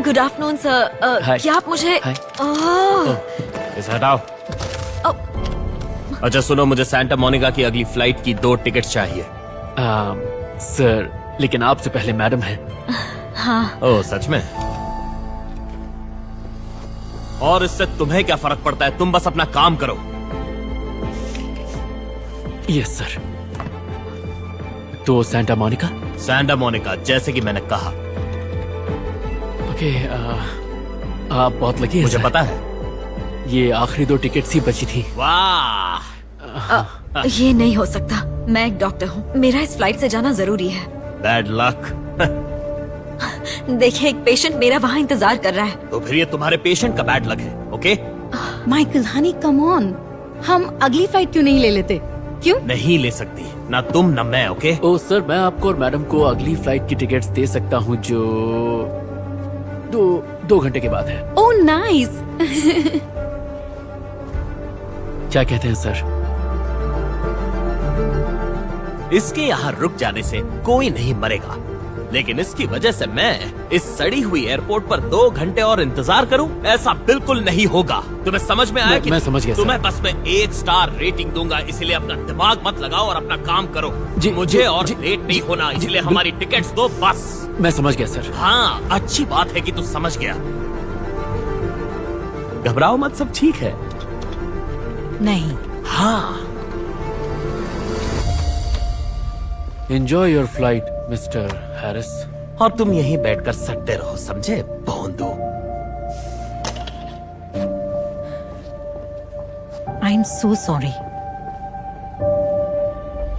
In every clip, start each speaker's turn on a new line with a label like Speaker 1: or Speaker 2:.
Speaker 1: Good afternoon sir.
Speaker 2: Hi.
Speaker 1: क्या आप मुझे
Speaker 2: Hi.
Speaker 3: इसे हटाओ। अच्छा सुनो, मुझे सैंटा मोनिका की अगली फ्लाइट की 2 टिकट चाहिए।
Speaker 2: सर लेकिन आपसे पहले मैडम है।
Speaker 3: ओह सच में? और इससे तुम्हें क्या फर्क पड़ता है? तुम बस अपना काम करो।
Speaker 2: Yes sir. तो सैंटा मोनिका?
Speaker 3: सैंटा मोनिका, जैसे कि मैंने कहा।
Speaker 2: ओके, आप बहुत लकी हैं
Speaker 3: मुझे
Speaker 2: सर।
Speaker 3: पता है।
Speaker 2: ये आखिरी 2 टिकट्स ही बची थी।
Speaker 3: वाह!
Speaker 1: ये नहीं हो सकता। मैं एक डॉक्टर हूँ, मेरा इस फ्लाइट से जाना जरूरी है।
Speaker 3: Bad luck.
Speaker 1: देखिए, एक पेशेंट मेरा वहाँ इंतजार कर रहा है।
Speaker 3: तो फिर ये तुम्हारे पेशेंट का बैड लक है, okay?
Speaker 4: Michael Honey come on, हम अगली फ्लाइट क्यों नहीं ले लेते? क्यों?
Speaker 3: नहीं ले सकती, ना तुम ना मैं, ओके?
Speaker 2: ओ सर, मैं आपको और मैडम को अगली फ्लाइट की टिकट्स दे सकता हूँ जो 2 घंटे के बाद है।
Speaker 4: Oh nice.
Speaker 2: क्या कहते हैं सर?
Speaker 3: इसके यहाँ रुक जाने से कोई नहीं मरेगा, लेकिन इसकी वजह से मैं इस सड़ी हुई एयरपोर्ट पर 2 घंटे और इंतजार करूं, ऐसा बिल्कुल नहीं होगा। तुम्हें समझ में आया कि
Speaker 2: मैं समझ गया
Speaker 3: तुम्हें
Speaker 2: सर।
Speaker 3: बस मैं 1 स्टार रेटिंग दूंगा, इसलिए अपना दिमाग मत लगाओ और अपना काम करो।
Speaker 2: जी,
Speaker 3: मुझे
Speaker 2: जी,
Speaker 3: और
Speaker 2: जी,
Speaker 3: लेट नहीं होना,
Speaker 2: जी,
Speaker 3: इसलिए हमारी टिकट्स दो बस।
Speaker 2: मैं समझ गया सर।
Speaker 3: हाँ, अच्छी बात है कि तू समझ गया। घबराओ मत, सब ठीक है।
Speaker 4: नहीं,
Speaker 3: हाँ,
Speaker 2: enjoy your flight mister Harris.
Speaker 3: और तुम यहीं बैठकर सटते रहो, समझे भोंदू?
Speaker 4: I am so sorry.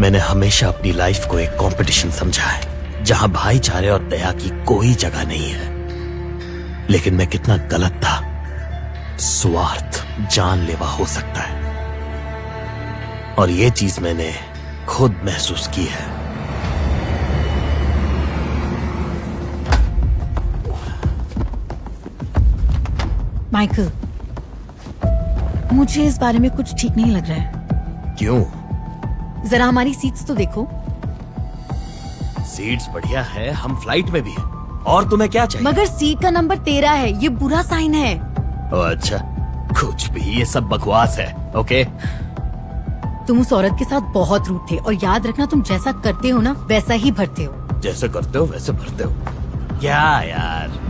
Speaker 3: मैंने हमेशा अपनी लाइफ को एक कंपटीशन समझा है, जहां भाईचारे और दया की कोई जगह नहीं है। लेकिन मैं कितना गलत था। स्वार्थ जानलेवा हो सकता है, और ये चीज मैंने खुद महसूस की है।
Speaker 4: माइकल, मुझे इस बारे में कुछ ठीक नहीं लग रहा है।
Speaker 3: क्यों?
Speaker 4: जरा हमारी सीट्स तो देखो।
Speaker 3: सीट्स बढ़िया है, हम फ्लाइट में भी हैं। और तुम्हें क्या चाहिए?
Speaker 4: मगर सीट का नंबर 13 है, ये बुरा साइन है।
Speaker 3: ओ अच्छा, कुछ भी, ये सब बकवास है, ओके?
Speaker 4: तुम उस औरत के साथ बहुत रूड थे, और याद रखना, तुम जैसा करते हो ना वैसा ही भरते हो।
Speaker 3: जैसे करते हो वैसे भरते हो। क्या यार?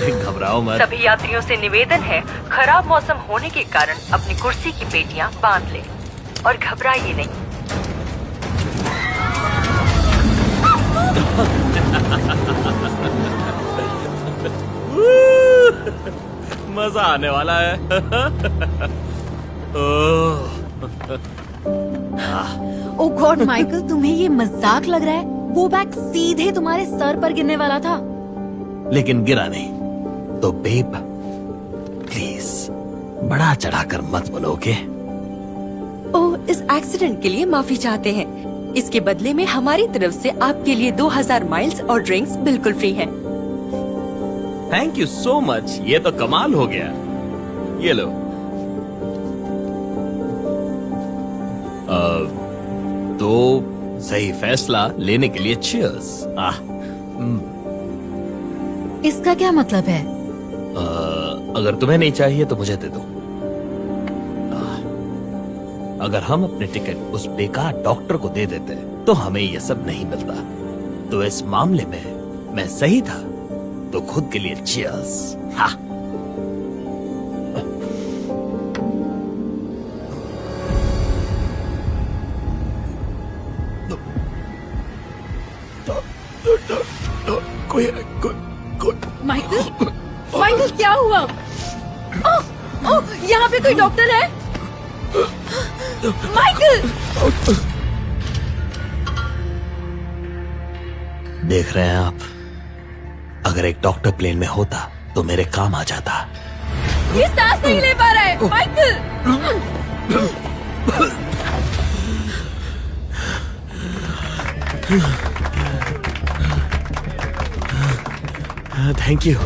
Speaker 3: घबराओ मत।
Speaker 5: सभी यात्रियों से निवेदन है, खराब मौसम होने के कारण अपनी कुर्सी की पेटियां बांध लें और घबराइए नहीं।
Speaker 3: मजा आने वाला है। ओह,
Speaker 4: ओ गॉड माइकल, तुम्हें ये मजाक लग रहा है? वो बैग सीधे तुम्हारे सर पर गिरने वाला था।
Speaker 3: लेकिन गिरा नहीं। तो बेब, प्लीज बड़ा चढ़ाकर मत बोलोगे।
Speaker 1: ओह, इस एक्सीडेंट के लिए माफी चाहते हैं। इसके बदले में हमारी तरफ से आपके लिए 2000 माइल्स और ड्रिंक्स बिल्कुल फ्री हैं।
Speaker 3: थैंक यू सो मच, ये तो कमाल हो गया। ये लो। तो सही फैसला लेने के लिए चीयर्स।
Speaker 4: इसका क्या मतलब है?
Speaker 3: अगर तुम्हें नहीं चाहिए तो मुझे दे दो। अगर हम अपने टिकट उस बेकार डॉक्टर को दे देते तो हमें ये सब नहीं मिलता। तो इस मामले में मैं सही था, तो खुद के लिए चीयर्स। हाँ।
Speaker 4: माइकल, माइकल क्या हुआ? यहाँ पे कोई डॉक्टर है? माइकल!
Speaker 3: देख रहे हैं आप, अगर एक डॉक्टर प्लेन में होता तो मेरे काम आ जाता।
Speaker 4: ये सांस नहीं ले पा रहा है, माइकल!
Speaker 3: Thank you.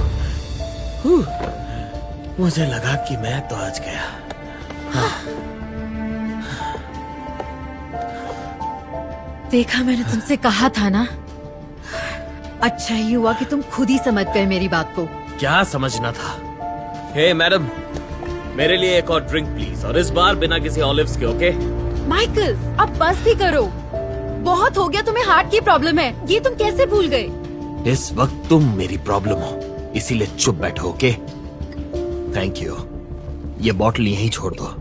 Speaker 3: मुझे लगा कि मैं तो आज गया।
Speaker 4: देखा, मैंने तुमसे कहा था ना। अच्छा ही हुआ कि तुम खुद ही समझ गए मेरी बात को।
Speaker 3: क्या समझना था? हे मैडम, मेरे लिए एक और ड्रिंक प्लीज, और इस बार बिना किसी ऑलिव्स के, ओके?
Speaker 4: माइकल, अब बस भी करो। बहुत हो गया, तुम्हें हार्ट की प्रॉब्लम है, ये तुम कैसे भूल गए?
Speaker 3: इस वक्त तुम मेरी प्रॉब्लम हो, इसीलिए चुप बैठो, ओके? Thank you. ये बॉटल यहीं छोड़ दो।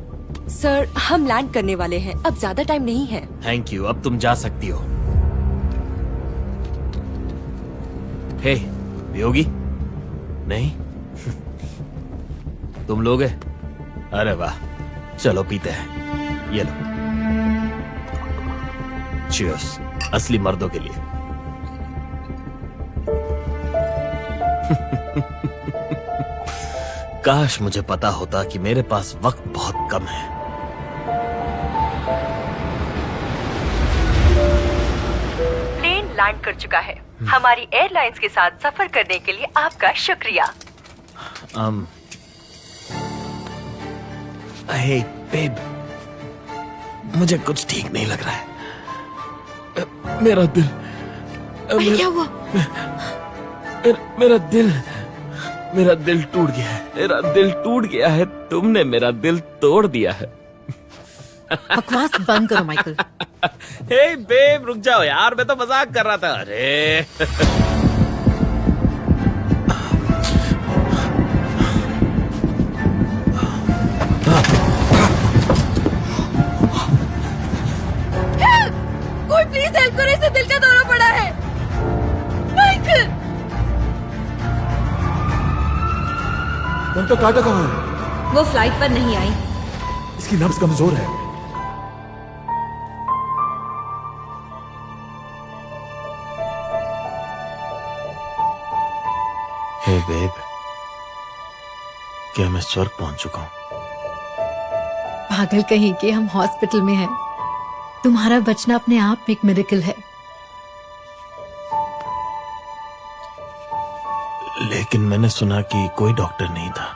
Speaker 1: सर, हम लैंड करने वाले हैं, अब ज्यादा टाइम नहीं है।
Speaker 3: थैंक यू, अब तुम जा सकती हो। हे, पियोगी? नहीं? तुम लोगे? अरे वाह, चलो पीते हैं। ये लो। चीयर्स, असली मर्दों के लिए। काश मुझे पता होता कि मेरे पास वक्त बहुत कम है।
Speaker 5: प्लेन लैंड कर चुका है। हमारी एयरलाइंस के साथ सफर करने के लिए आपका शुक्रिया।
Speaker 3: हे बेब, मुझे कुछ ठीक नहीं लग रहा है। मेरा दिल,
Speaker 4: क्या हुआ?
Speaker 3: मेरा दिल टूट गया है। मेरा दिल टूट गया है। तुमने मेरा दिल तोड़ दिया है।
Speaker 4: बकवास बंद करो माइकल।
Speaker 3: हे बेब, रुक जाओ यार, मैं तो मजाक कर रहा था। अरे
Speaker 4: कोई प्लीज हेल्प करो, इसे दिल का दौरा पड़ा है। माइकल!
Speaker 6: डॉक्टर कार्टर कहाँ है?
Speaker 4: वो फ्लाइट पर नहीं आई।
Speaker 6: इसकी नब्ज कमजोर है।
Speaker 3: हे बेब, क्या मैं स्वर्ग पहुंच चुका हूं?
Speaker 4: पागल कहीं के, हम हॉस्पिटल में हैं। तुम्हारा बचना अपने आप में एक मिरेकल है।
Speaker 3: लेकिन मैंने सुना कि कोई डॉक्टर नहीं था।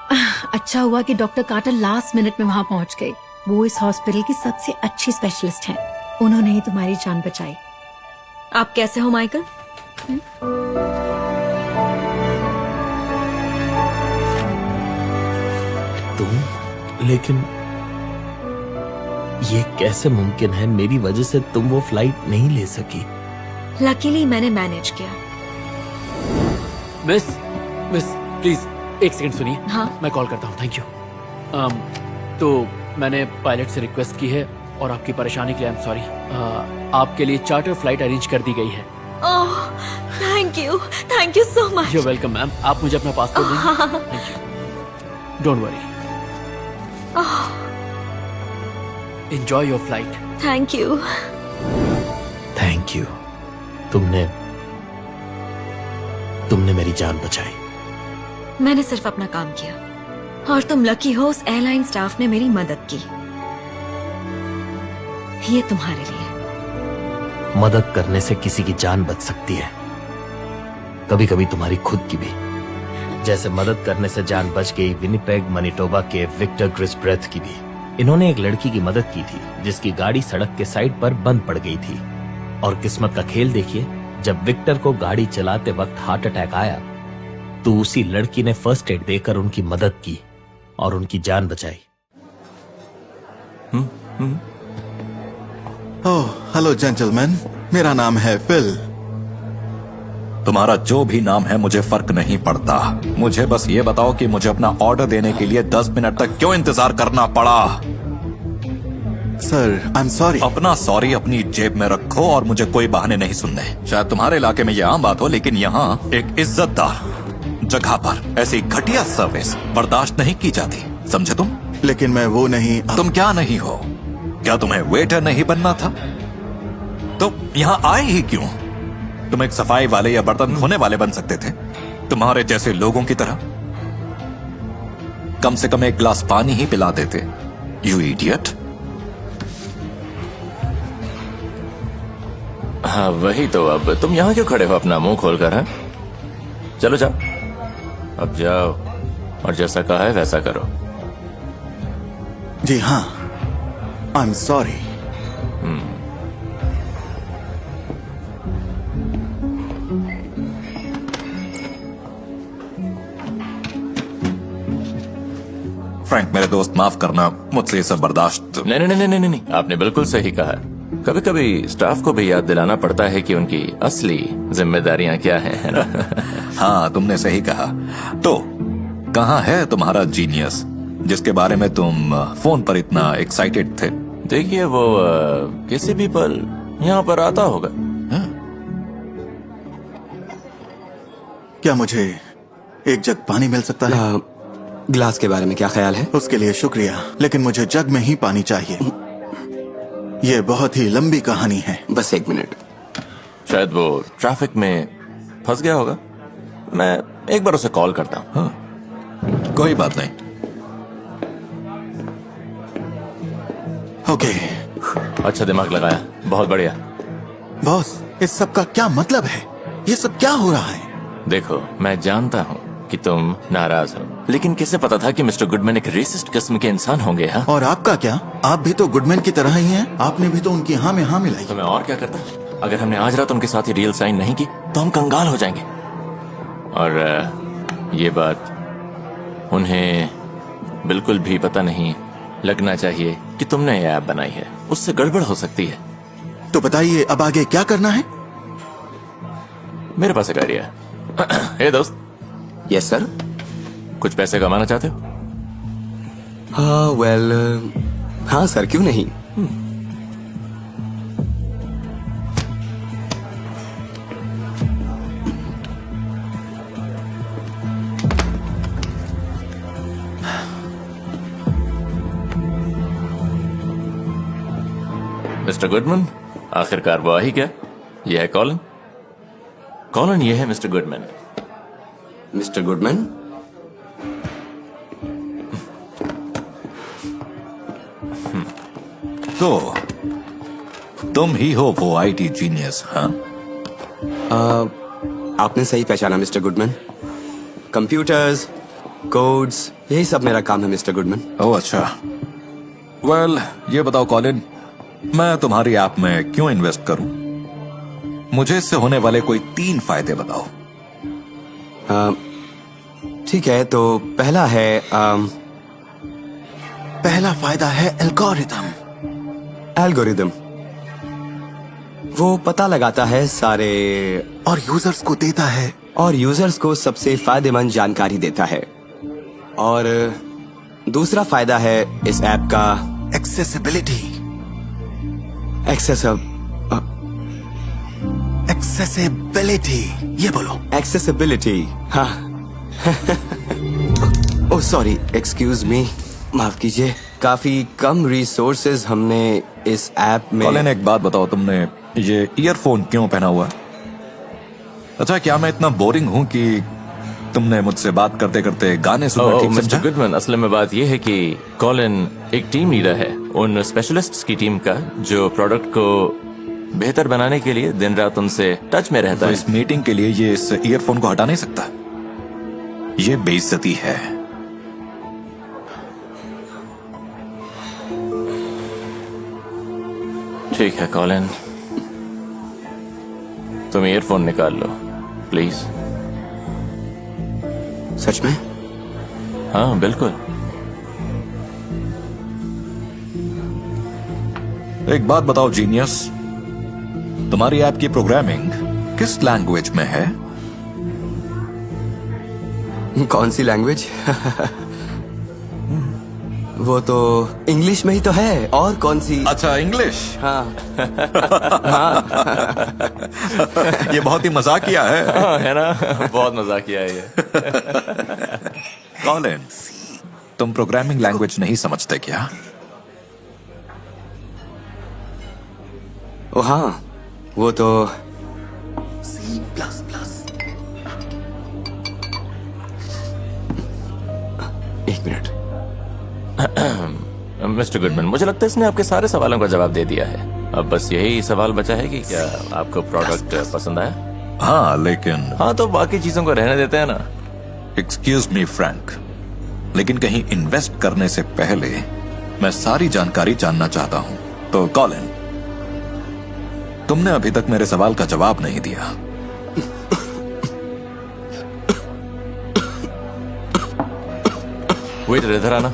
Speaker 4: अच्छा हुआ कि डॉक्टर कार्टर लास्ट मिनट में वहां पहुंच गए। वो इस हॉस्पिटल की सबसे अच्छी स्पेशलिस्ट हैं। उन्होंने ही तुम्हारी जान बचाई। आप कैसे हो माइकल?
Speaker 3: तुम? लेकिन ये कैसे मुमकिन है? मेरी वजह से तुम वो फ्लाइट नहीं ले सकी।
Speaker 4: लकीली मैंने मैनेज किया।
Speaker 2: मिस प्लीज एक सेकंड सुनिए।
Speaker 4: हाँ?
Speaker 2: मैं कॉल करता हूँ। Thank you. तो मैंने पायलट से रिक्वेस्ट की है और आपकी परेशानी के लिए आई एम सॉरी। आपके लिए चार्टर फ्लाइट अरेंज कर दी गई है।
Speaker 4: Thank you so much.
Speaker 2: You welcome ma'am. आप मुझे अपना पासपोर्ट देंगे? Thank you. Don't worry. Enjoy your flight.
Speaker 4: Thank you.
Speaker 3: Thank you. तुमने मेरी जान बचाई।
Speaker 7: मैंने सिर्फ अपना काम किया और तुम लकी हो, उस एयरलाइन स्टाफ ने मेरी मदद की। ये तुम्हारे लिए।
Speaker 3: मदद करने से किसी की जान बच सकती है, कभी कभी तुम्हारी खुद की भी। जैसे मदद करने से जान बच गई विनिपेग मनीटोबा के विक्टर ग्रिस्ब्रेथ की भी। इन्होंने एक लड़की की मदद की थी जिसकी गाड़ी सड़क के साइड पर बंद पड़ गई थी। और किस्मत का खेल देखिए, जब विक्टर को गाड़ी चलाते वक्त हार्ट अटैक आया तो उसी लड़की ने फर्स्ट एड देकर उनकी मदद की और उनकी जान बचाई।
Speaker 8: ओह, हेलो जेंटलमैन, मेरा नाम है फिल।
Speaker 9: तुम्हारा जो भी नाम है मुझे फर्क नहीं पड़ता। मुझे बस ये बताओ कि मुझे अपना ऑर्डर देने के लिए 10 मिनट तक क्यों इंतजार करना पड़ा?
Speaker 8: Sir, I am sorry.
Speaker 9: अपना सॉरी अपनी जेब में रखो और मुझे कोई बहाने नहीं सुनने। शायद तुम्हारे इलाके में ये आम बात हो, लेकिन यहाँ एक इज्जतदार जगह पर ऐसी घटिया सर्विस बर्दाश्त नहीं की जाती, समझे तुम?
Speaker 8: लेकिन मैं वो नहीं।
Speaker 9: तुम क्या नहीं हो? क्या तुम्हें वेटर नहीं बनना था? तो यहाँ आए ही क्यों? तुम एक सफाई वाले या बर्तन धोने वाले बन सकते थे, तुम्हारे जैसे लोगों की तरह। कम से कम एक गिलास पानी ही पिला देते। You idiot.
Speaker 10: हाँ वही तो। अब तुम यहाँ क्यों खड़े हो अपना मुंह खोलकर? हैं? चलो जाओ, अब जाओ और जैसा कहा है वैसा करो।
Speaker 8: जी हाँ, आई एम सॉरी।
Speaker 9: फ्रैंक मेरे दोस्त, माफ करना, मुझसे ये सब बर्दाश्त।
Speaker 10: नहीं नहीं नहीं नहीं नहीं, आपने बिल्कुल सही कहा। कभी कभी स्टाफ को भी याद दिलाना पड़ता है कि उनकी असली जिम्मेदारियां क्या हैं, है ना?
Speaker 9: हाँ, तुमने सही कहा। तो कहाँ है तुम्हारा जीनियस जिसके बारे में तुम फोन पर इतना एक्साइटेड थे?
Speaker 10: देखिए, वो किसी भी पल यहाँ पर आता होगा।
Speaker 8: क्या मुझे एक जग पानी मिल सकता है?
Speaker 11: ग्लास के बारे में क्या ख्याल है?
Speaker 8: उसके लिए शुक्रिया, लेकिन मुझे जग में ही पानी चाहिए। ये बहुत ही लंबी कहानी है।
Speaker 11: बस 1 मिनट।
Speaker 10: शायद वो ट्रैफिक में फंस गया होगा। मैं एक बार उसे कॉल करता हूँ।
Speaker 9: हाँ, कोई बात नहीं।
Speaker 8: ओके।
Speaker 10: अच्छा दिमाग लगाया, बहुत बढ़िया।
Speaker 8: बॉस, इस सब का क्या मतलब है? ये सब क्या हो रहा है?
Speaker 10: देखो, मैं जानता हूँ कि तुम नाराज हो, लेकिन किसे पता था कि मिस्टर गुडमैन एक रेसिस्ट किस्म के इंसान होंगे। हाँ,
Speaker 8: और आपका क्या? आप भी तो गुडमैन की तरह ही हैं। आपने भी तो उनकी हाँ में हाँ मिलाई।
Speaker 10: तो मैं और क्या करता? अगर हमने आज रात उनके साथ ही डील साइन नहीं की तो हम कंगाल हो जाएंगे। और ये बात उन्हें बिल्कुल भी पता नहीं लगना चाहिए कि तुमने ये ऐप बनाई है। उससे गड़बड़ हो सकती है।
Speaker 8: तो बताइए, अब आगे क्या करना है?
Speaker 10: मेरे पास एक आइडिया है। हे दोस्त।
Speaker 11: Yes sir.
Speaker 10: कुछ पैसे कमाना चाहते हो?
Speaker 11: हाँ, वेल, हाँ सर, क्यों नहीं।
Speaker 10: मिस्टर गुडमैन, आखिरकार वो आ ही गया। यह है कॉलिन। कॉलिन, ये है मिस्टर गुडमैन।
Speaker 11: मिस्टर गुडमैन,
Speaker 9: तो तुम ही हो वो आईटी जीनियस? हाँ,
Speaker 11: आपने सही पहचाना मिस्टर गुडमैन। कंप्यूटर्स, कोड्स, यही सब मेरा काम है मिस्टर गुडमैन।
Speaker 9: ओह अच्छा। वेल, ये बताओ कॉलिन, मैं तुम्हारी ऐप में क्यों इन्वेस्ट करूं? मुझे इससे होने वाले कोई 3 फायदे बताओ।
Speaker 11: ठीक है, तो
Speaker 8: पहला फायदा है एल्गोरिथम।
Speaker 11: एल्गोरिदम वो पता लगाता है सारे
Speaker 8: और यूजर्स को देता है,
Speaker 11: और यूजर्स को सबसे फायदेमंद जानकारी देता है। और दूसरा फायदा है इस ऐप का
Speaker 8: एक्सेसिबिलिटी। एक्सेसिबिलिटी, ये बोलो।
Speaker 11: एक्सेसिबिलिटी, हाँ। ओह सॉरी, एक्सक्यूज मी, माफ कीजिए। काफी कम रिसोर्सेज हमने इस ऐप में।
Speaker 9: कॉलिन, एक बात बताओ, तुमने ये ईयरफोन क्यों पहना हुआ है? अच्छा, क्या मैं इतना बोरिंग हूँ कि तुमने मुझसे बात करते करते गाने सुनना ठीक
Speaker 10: मिस्टर
Speaker 9: समझा?
Speaker 10: गुडमैन, असल में बात यह है कि कॉलिन एक टीम लीडर है उन स्पेशलिस्ट्स की टीम का जो प्रोडक्ट को बेहतर बनाने के लिए दिन रात उनसे टच में रहता
Speaker 9: तो
Speaker 10: है।
Speaker 9: इस मीटिंग के लिए ये इस ईयरफोन को हटा नहीं सकता? ये बेइज्जती है।
Speaker 10: ठीक है कॉलिन, तुम ईयरफोन निकाल लो प्लीज।
Speaker 11: सच में?
Speaker 10: हाँ बिल्कुल।
Speaker 9: एक बात बताओ जीनियस, तुम्हारी ऐप की प्रोग्रामिंग किस लैंग्वेज में है?
Speaker 11: कौन सी लैंग्वेज? वो तो इंग्लिश में ही तो है, और कौन सी?
Speaker 9: अच्छा, इंग्लिश।
Speaker 11: हाँ।
Speaker 9: ये बहुत ही मजाकिया है।
Speaker 10: हाँ, है ना? बहुत मजाकिया है ये।
Speaker 9: कॉलिन, तुम प्रोग्रामिंग लैंग्वेज नहीं समझते क्या?
Speaker 11: ओ हाँ, वो तो
Speaker 8: C++।
Speaker 11: एक मिनट।
Speaker 10: मिस्टर गुडमैन, मुझे लगता है इसने आपके सारे सवालों का जवाब दे दिया है। अब बस यही सवाल बचा है कि क्या आपको प्रोडक्ट पसंद आया?
Speaker 9: हाँ, लेकिन
Speaker 10: हाँ, तो बाकी चीजों को रहने देते हैं ना।
Speaker 9: एक्सक्यूज मी फ्रैंक, लेकिन कहीं इन्वेस्ट करने से पहले मैं सारी जानकारी जानना चाहता हूं। तो कॉलिन, तुमने अभी तक मेरे सवाल का जवाब नहीं दिया।
Speaker 10: वेटर, इधर आना।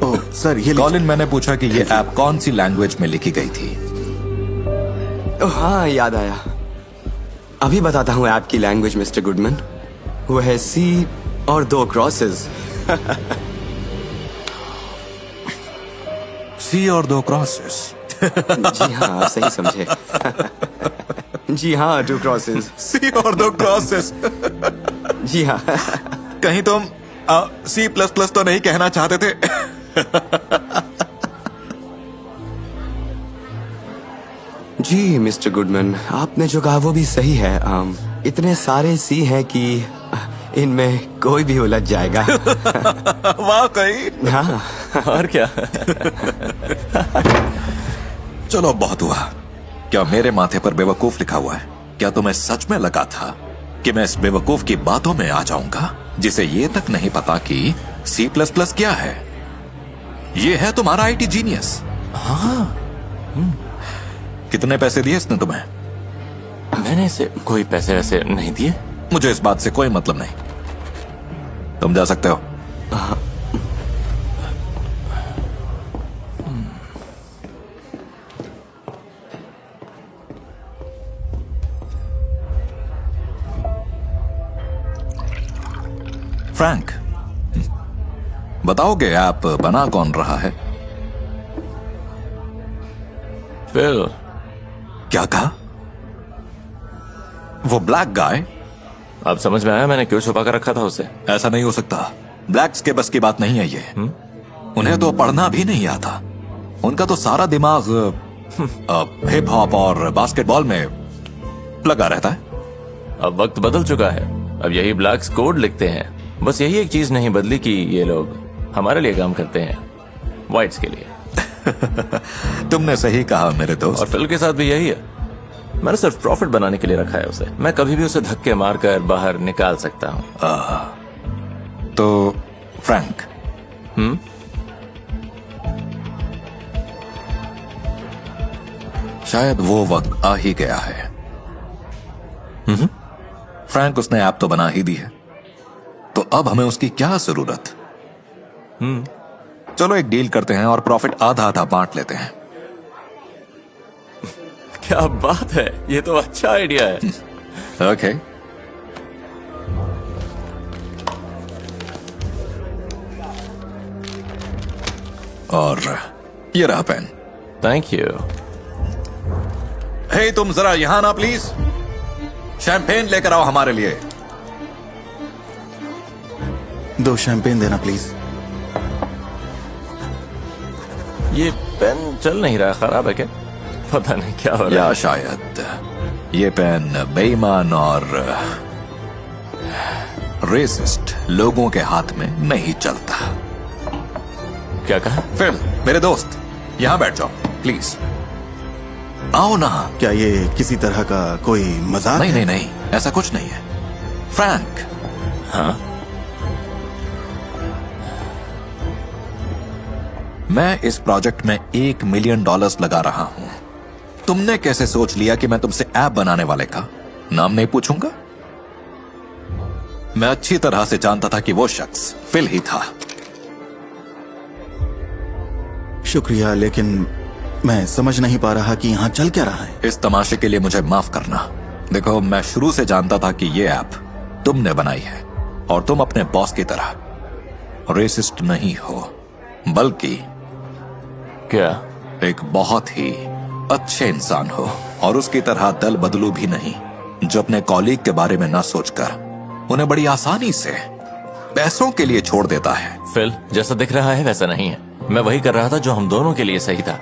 Speaker 8: ओह सर, ये
Speaker 9: कॉलिन, मैंने पूछा कि ये ऐप कौन सी लैंग्वेज में लिखी गई थी?
Speaker 11: हाँ, याद आया। अभी बताता हूँ ऐप की लैंग्वेज मिस्टर गुडमैन। वो है सी और 2 क्रॉसेस।
Speaker 9: सी और 2 क्रॉसेस।
Speaker 11: जी हाँ, आप सही समझे। जी हाँ, 2 क्रॉसेस।
Speaker 9: सी और 2 क्रॉसेस।
Speaker 11: जी हाँ।
Speaker 9: कहीं तुम C++ तो नहीं कहना चाहते थे?
Speaker 11: जी मिस्टर गुडमैन, आपने जो कहा वो भी सही है। इतने सारे सी हैं कि इनमें कोई भी उलझ जाएगा।
Speaker 9: वाकई?
Speaker 11: हाँ।
Speaker 10: और क्या?
Speaker 9: चलो, बहुत हुआ। क्या मेरे माथे पर बेवकूफ लिखा हुआ है? क्या तुम्हें सच में लगा था कि मैं इस बेवकूफ की बातों में आ जाऊंगा जिसे ये तक नहीं पता कि C++ क्या है? ये है तुम्हारा आईटी जीनियस।
Speaker 10: हाँ।
Speaker 9: कितने पैसे दिए इसने तुम्हें?
Speaker 10: मैंने इसे कोई पैसे वैसे नहीं दिए।
Speaker 9: मुझे इस बात से कोई मतलब नहीं। तुम जा सकते हो। फ्रैंक, बताओगे ऐप बना कौन रहा है?
Speaker 10: फिल।
Speaker 9: क्या कहा? वो ब्लैक गाय?
Speaker 10: अब समझ में आया मैंने क्यों छुपा कर रखा था उसे।
Speaker 9: ऐसा नहीं हो सकता। ब्लैक्स के बस की बात नहीं है ये। उन्हें तो पढ़ना भी नहीं आता। उनका तो सारा दिमाग हिप हॉप और बास्केटबॉल में लगा रहता है।
Speaker 10: अब वक्त बदल चुका है। अब यही ब्लैक्स कोड लिखते हैं। बस यही एक चीज नहीं बदली कि ये लोग हमारे लिए काम करते हैं, व्हाइट्स के लिए।
Speaker 9: तुमने सही कहा मेरे दोस्त।
Speaker 10: और फिल के साथ भी यही है। मैंने सिर्फ प्रॉफिट बनाने के लिए रखा है उसे। मैं कभी भी उसे धक्के मारकर बाहर निकाल सकता हूँ।
Speaker 9: तो फ्रैंक, शायद वो वक्त आ ही गया है। फ्रैंक, उसने ऐप तो बना ही दी है, तो अब हमें उसकी क्या जरूरत? चलो एक डील करते हैं और प्रॉफिट आधा आधा बांट लेते हैं।
Speaker 10: क्या बात है, ये तो अच्छा आइडिया है।
Speaker 9: ओके। और ये रहा पेन।
Speaker 10: Thank you.
Speaker 9: हे, तुम जरा यहां ना प्लीज। शैंपेन लेकर आओ हमारे लिए।
Speaker 8: 2 शैंपेन देना प्लीज।
Speaker 10: ये पेन चल नहीं रहा, खराब है क्या? पता नहीं क्या हो रहा है।
Speaker 9: या शायद ये पेन बेईमान और रेसिस्ट लोगों के हाथ में नहीं चलता।
Speaker 10: क्या कहा?
Speaker 9: फिल, मेरे दोस्त, यहां बैठ जाओ प्लीज। आओ ना।
Speaker 8: क्या ये किसी तरह का कोई मजाक
Speaker 9: नहीं
Speaker 8: है?
Speaker 9: नहीं नहीं, ऐसा कुछ नहीं है। फ्रैंक।
Speaker 10: हाँ?
Speaker 9: मैं इस प्रोजेक्ट में $1 मिलियन लगा रहा हूं। तुमने कैसे सोच लिया कि मैं तुमसे ऐप बनाने वाले का नाम नहीं पूछूंगा? मैं अच्छी तरह से जानता था कि वो शख्स फिल ही था।
Speaker 8: शुक्रिया, लेकिन मैं समझ नहीं पा रहा कि यहाँ चल क्या रहा है।
Speaker 9: इस तमाशे के लिए मुझे माफ करना। देखो, मैं शुरू से जानता था कि ये ऐप तुमने बनाई है और तुम अपने बॉस की तरह रेसिस्ट नहीं हो, बल्कि
Speaker 10: क्या?
Speaker 9: एक बहुत ही अच्छे इंसान हो। और उसकी तरह दल बदलू भी नहीं, जो अपने कॉलीग के बारे में ना सोचकर उन्हें बड़ी आसानी से पैसों के लिए छोड़ देता है।
Speaker 10: फिल, जैसा दिख रहा है वैसा नहीं है। मैं वही कर रहा था जो हम दोनों के लिए सही था।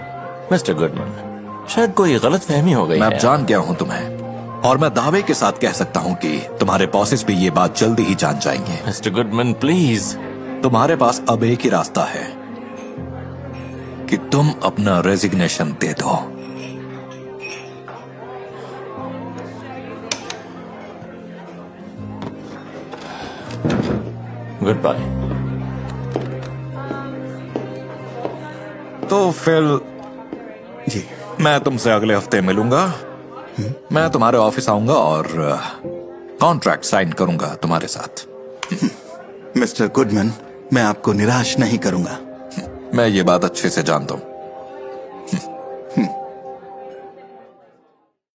Speaker 10: मिस्टर गुडमैन, शायद कोई गलत फहमी हो गई
Speaker 9: मैं
Speaker 10: है।
Speaker 9: अब जान गया हूं तुम्हें, और मैं दावे के साथ कह सकता हूं कि तुम्हारे बॉसेस भी ये बात जल्दी ही जान जाएंगे।
Speaker 10: Mister Goodman please.
Speaker 9: तुम्हारे पास अब एक ही रास्ता है कि तुम अपना रेजिग्नेशन दे दो।
Speaker 10: Good bye.
Speaker 9: तो फिर
Speaker 8: जी,
Speaker 9: मैं तुमसे अगले हफ्ते मिलूंगा। मैं तुम्हारे ऑफिस आऊंगा और कॉन्ट्रैक्ट साइन करूंगा तुम्हारे साथ।
Speaker 8: मिस्टर गुडमैन, मैं आपको निराश नहीं करूंगा।
Speaker 9: मैं ये बात अच्छे से जानता हूँ।